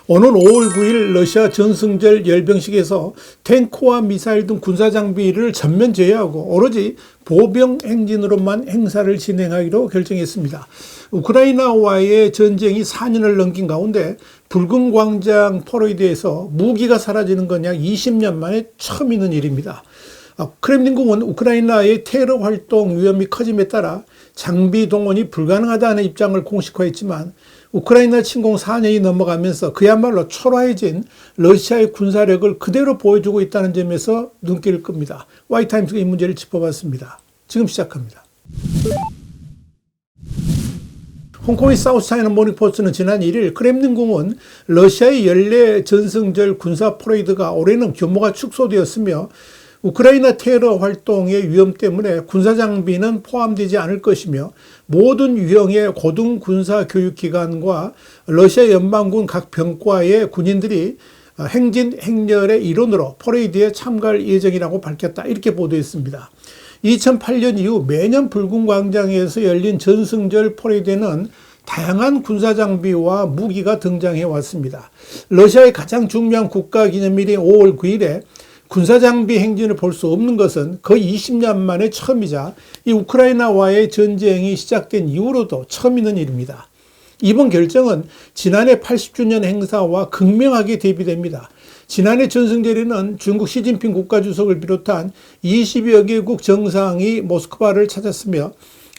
오는 5월 9일 러시아 전승절 열병식에서 탱크와 미사일 등 군사장비를 전면 제외하고 오로지 보병 행진으로만 행사를 진행하기로 결정했습니다. 우크라이나와의 전쟁이 4년을 넘긴 가운데 붉은 광장 퍼레이드에서 무기가 사라지는 건 약 20년 만에 처음 있는 일입니다. 크렘린궁은 우크라이나의 테러 활동 위험이 커짐에 따라 장비 동원이 불가능하다는 입장을 공식화했지만 우크라이나 침공 4년이 넘어가면서 그야말로 초라해진 러시아의 군사력을 그대로 보여주고 있다는 점에서 눈길을 끕니다. Y타임스가 이 문제를 짚어봤습니다. 지금 시작합니다. 홍콩의 사우스차이나 모닝포스트는 지난 1일 크렘린궁은 러시아의 연례 전승절 군사 퍼레이드가 올해는 규모가 축소되었으며 우크라이나 테러 활동의 위험 때문에 군사장비는 포함되지 않을 것이며 모든 유형의 고등 군사교육기관과 러시아 연방군 각 병과의 군인들이 행진 행렬의 일원으로 퍼레이드에 참가할 예정이라고 밝혔다. 이렇게 보도했습니다. 2008년 이후 매년 붉은 광장에서 열린 전승절 퍼레이드에는 다양한 군사장비와 무기가 등장해 왔습니다. 러시아의 가장 중요한 국가기념일인 5월 9일에 군사장비 행진을 볼 수 없는 것은 거의 20년 만에 처음이자 이 우크라이나와의 전쟁이 시작된 이후로도 처음 있는 일입니다. 이번 결정은 지난해 80주년 행사와 극명하게 대비됩니다. 지난해 전승절에는 중국 시진핑 국가주석을 비롯한 20여 개국 정상이 모스크바를 찾았으며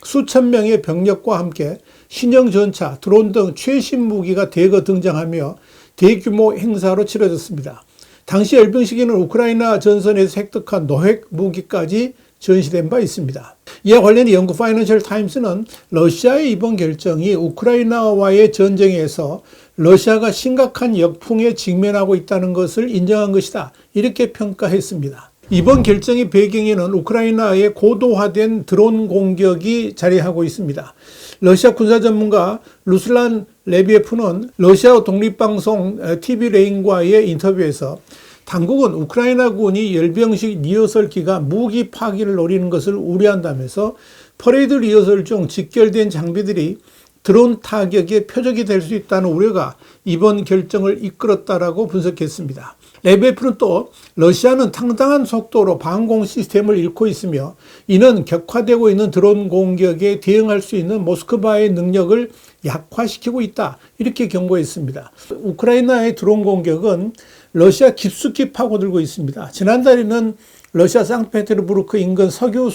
수천 명의 병력과 함께 신형 전차, 드론 등 최신 무기가 대거 등장하며 대규모 행사로 치러졌습니다. 당시 열병식에는 우크라이나 전선에서 획득한 노획 무기까지 전시된 바 있습니다. 이와 관련해 영국 파이낸셜 타임스는 러시아의 이번 결정이 우크라이나와의 전쟁에서 러시아가 심각한 역풍에 직면하고 있다는 것을 인정한 것이다. 이렇게 평가했습니다. 이번 결정의 배경에는 우크라이나의 고도화된 드론 공격이 자리하고 있습니다. 러시아 군사 전문가 루슬란 레비에프는 러시아 독립방송 TV레인과의 인터뷰에서 당국은 우크라이나군이 열병식 리허설 기간 무기 파기를 노리는 것을 우려한다면서 퍼레이드 리허설 중 직결된 장비들이 드론 타격의 표적이 될 수 있다는 우려가 이번 결정을 이끌었다라고 분석했습니다. 레베프는 또 러시아는 상당한 속도로 방공 시스템을 잃고 있으며 이는 격화되고 있는 드론 공격에 대응할 수 있는 모스크바의 능력을 약화시키고 있다. 이렇게 경고했습니다. 우크라이나의 드론 공격은 러시아 깊숙이 파고들고 있습니다. 지난달에는 러시아 상트페테르부르크 인근 석유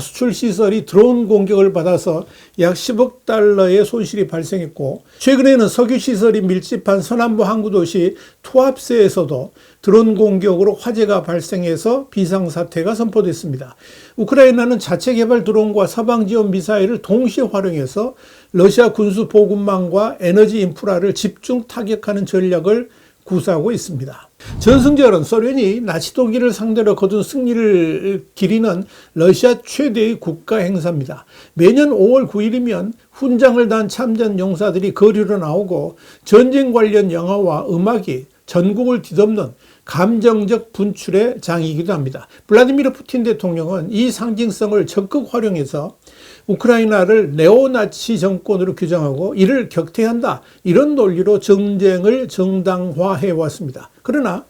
수출 시설이 드론 공격을 받아서 약 10억 달러의 손실이 발생했고 최근에는 석유 시설이 밀집한 서남부 항구 도시 투압세에서도 드론 공격으로 화재가 발생해서 비상사태가 선포됐습니다. 우크라이나는 자체 개발 드론과 서방 지원 미사일을 동시에 활용해서 러시아 군수 보급망과 에너지 인프라를 집중 타격하는 전략을 구사하고 있습니다. 전승절은 소련이 나치 독일을 상대로 거둔 승리를 기리는 러시아 최대의 국가 행사입니다. 매년 5월 9일이면 훈장을 단 참전 용사들이 거리로 나오고 전쟁 관련 영화와 음악이 전국을 뒤덮는 감정적 분출의 장이기도 합니다. 블라디미르 푸틴 대통령은 이 상징성을 적극 활용해서 우크라이나를 네오나치 정권으로 규정하고 이를 격퇴한다. 이런 논리로 전쟁을 정당화해 왔습니다. 그러나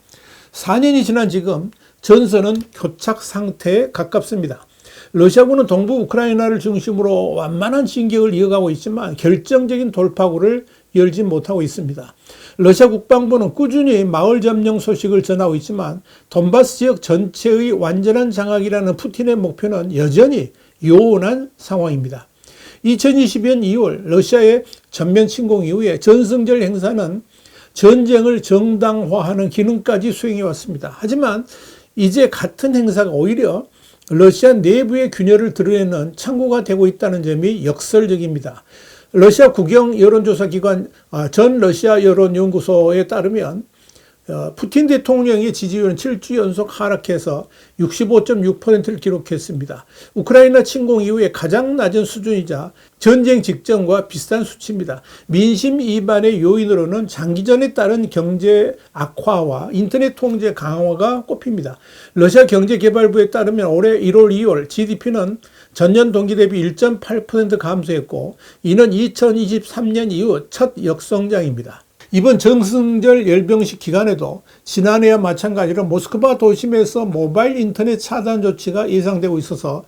4년이 지난 지금 전선은 교착 상태에 가깝습니다. 러시아군은 동부 우크라이나를 중심으로 완만한 진격을 이어가고 있지만 결정적인 돌파구를 열지 못하고 있습니다. 러시아 국방부는 꾸준히 마을 점령 소식을 전하고 있지만 돈바스 지역 전체의 완전한 장악이라는 푸틴의 목표는 여전히 요원한 상황입니다. 2022년 2월 러시아의 전면 침공 이후에 전승절 행사는 전쟁을 정당화하는 기능까지 수행해 왔습니다. 하지만 이제 같은 행사가 오히려 러시아 내부의 균열을 드러내는 창구가 되고 있다는 점이 역설적입니다. 러시아 국영 여론조사 기관 전 러시아 여론연구소에 따르면 푸틴 대통령의 지지율은 7주 연속 하락해서 65.6%를 기록했습니다. 우크라이나 침공 이후에 가장 낮은 수준이자 전쟁 직전과 비슷한 수치입니다. 민심 이반의 요인으로는 장기전에 따른 경제 악화와 인터넷 통제 강화가 꼽힙니다. 러시아 경제개발부에 따르면 올해 1월, 2월 GDP는 전년 동기 대비 1.8% 감소했고 이는 2023년 이후 첫 역성장입니다. 이번 정승절 열병식 기간에도 지난해와 마찬가지로 모스크바 도심에서 모바일 인터넷 차단 조치가 예상되고 있어서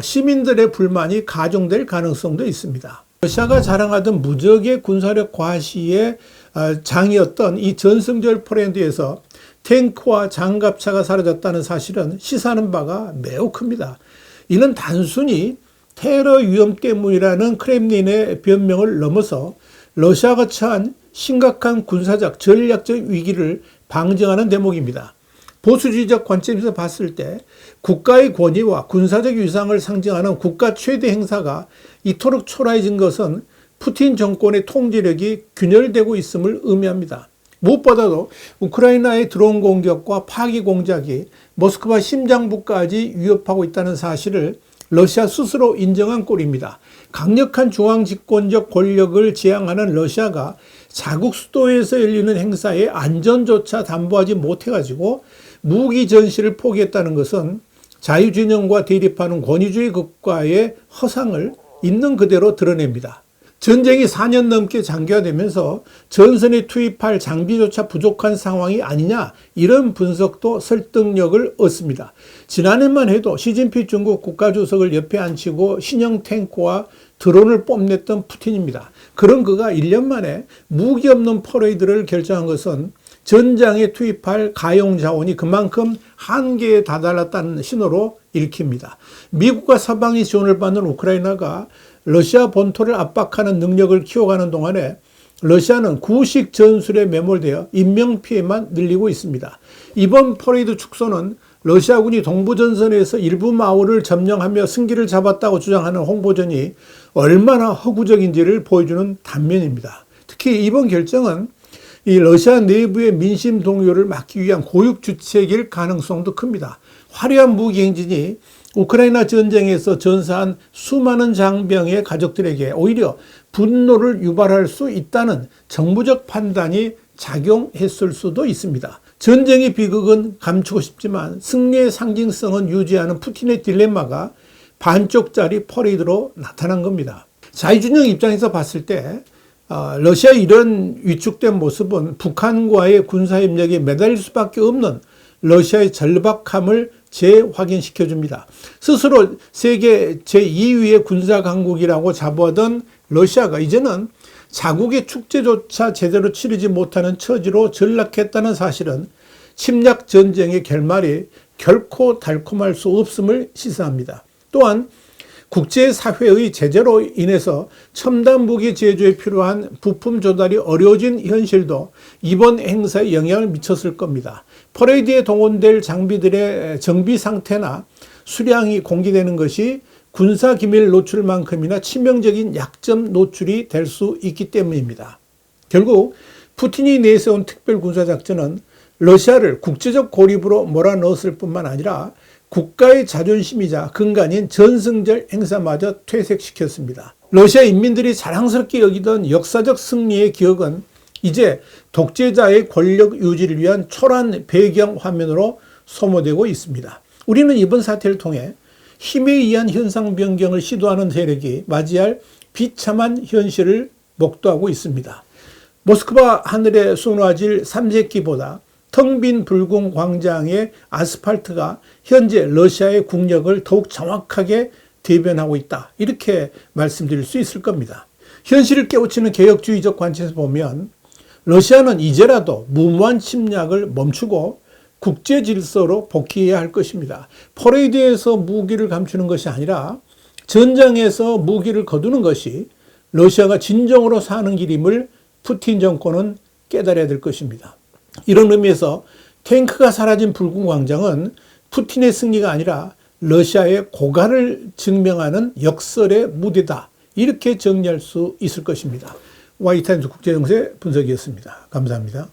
시민들의 불만이 가중될 가능성도 있습니다. 러시아가 자랑하던 무적의 군사력 과시의 장이었던 이 전승절 퍼레이드에서 탱크와 장갑차가 사라졌다는 사실은 시사하는 바가 매우 큽니다. 이는 단순히 테러 위험 때문이라는 크렘린의 변명을 넘어서 러시아가 처한 심각한 군사적, 전략적 위기를 방증하는 대목입니다. 보수주의적 관점에서 봤을 때 국가의 권위와 군사적 위상을 상징하는 국가 최대 행사가 이토록 초라해진 것은 푸틴 정권의 통제력이 균열되고 있음을 의미합니다. 무엇보다도 우크라이나의 드론 공격과 파기 공작이 모스크바 심장부까지 위협하고 있다는 사실을 러시아 스스로 인정한 꼴입니다. 강력한 중앙 집권적 권력을 지향하는 러시아가 자국 수도에서 열리는 행사의 안전조차 담보하지 못해가지고 무기 전시를 포기했다는 것은 자유진영과 대립하는 권위주의 국가의 허상을 있는 그대로 드러냅니다. 전쟁이 4년 넘게 장기화되면서 전선에 투입할 장비조차 부족한 상황이 아니냐, 이런 분석도 설득력을 얻습니다. 지난해만 해도 시진핑 중국 국가주석을 옆에 앉히고 신형 탱크와 드론을 뽐냈던 푸틴입니다. 그런 그가 1년 만에 무기 없는 퍼레이드를 결정한 것은 전장에 투입할 가용 자원이 그만큼 한계에 다다랐다는 신호로 읽힙니다. 미국과 서방의 지원을 받는 우크라이나가 러시아 본토를 압박하는 능력을 키워가는 동안에 러시아는 구식 전술에 매몰되어 인명피해만 늘리고 있습니다. 이번 퍼레이드 축소는 러시아군이 동부전선에서 일부 마을을 점령하며 승기를 잡았다고 주장하는 홍보전이 얼마나 허구적인지를 보여주는 단면입니다. 특히 이번 결정은 이 러시아 내부의 민심 동요를 막기 위한 고육주책일 가능성도 큽니다. 화려한 무기 행진이 우크라이나 전쟁에서 전사한 수많은 장병의 가족들에게 오히려 분노를 유발할 수 있다는 정부적 판단이 작용했을 수도 있습니다. 전쟁의 비극은 감추고 싶지만 승리의 상징성은 유지하는 푸틴의 딜레마가 반쪽짜리 퍼레이드로 나타난 겁니다. 자유진영 입장에서 봤을 때 러시아의 이런 위축된 모습은 북한과의 군사협력에 매달릴 수밖에 없는 러시아의 절박함을 재확인시켜줍니다. 스스로 세계 제2위의 군사강국이라고 자부하던 러시아가 이제는 자국의 축제조차 제대로 치르지 못하는 처지로 전락했다는 사실은 침략 전쟁의 결말이 결코 달콤할 수 없음을 시사합니다. 또한 국제사회의 제재로 인해서 첨단 무기 제조에 필요한 부품 조달이 어려워진 현실도 이번 행사에 영향을 미쳤을 겁니다. 퍼레이드에 동원될 장비들의 정비 상태나 수량이 공개되는 것이 군사기밀 노출만큼이나 치명적인 약점 노출이 될 수 있기 때문입니다. 결국 푸틴이 내세운 특별군사작전은 러시아를 국제적 고립으로 몰아넣었을 뿐만 아니라 국가의 자존심이자 근간인 전승절 행사마저 퇴색시켰습니다. 러시아 인민들이 자랑스럽게 여기던 역사적 승리의 기억은 이제 독재자의 권력 유지를 위한 초라한 배경 화면으로 소모되고 있습니다. 우리는 이번 사태를 통해 힘에 의한 현상 변경을 시도하는 세력이 맞이할 비참한 현실을 목도하고 있습니다. 모스크바 하늘에 쏟아질 삼색기보다 텅 빈 붉은 광장의 아스팔트가 현재 러시아의 국력을 더욱 정확하게 대변하고 있다, 이렇게 말씀드릴 수 있을 겁니다. 현실을 깨우치는 개혁주의적 관점에서 보면 러시아는 이제라도 무모한 침략을 멈추고 국제 질서로 복귀해야 할 것입니다. 퍼레이드에서 무기를 감추는 것이 아니라 전장에서 무기를 거두는 것이 러시아가 진정으로 사는 길임을 푸틴 정권은 깨달아야 될 것입니다. 이런 의미에서 탱크가 사라진 붉은 광장은 푸틴의 승리가 아니라 러시아의 고갈을 증명하는 역설의 무대다, 이렇게 정리할 수 있을 것입니다. YT타임스 국제정세 분석이었습니다. 감사합니다.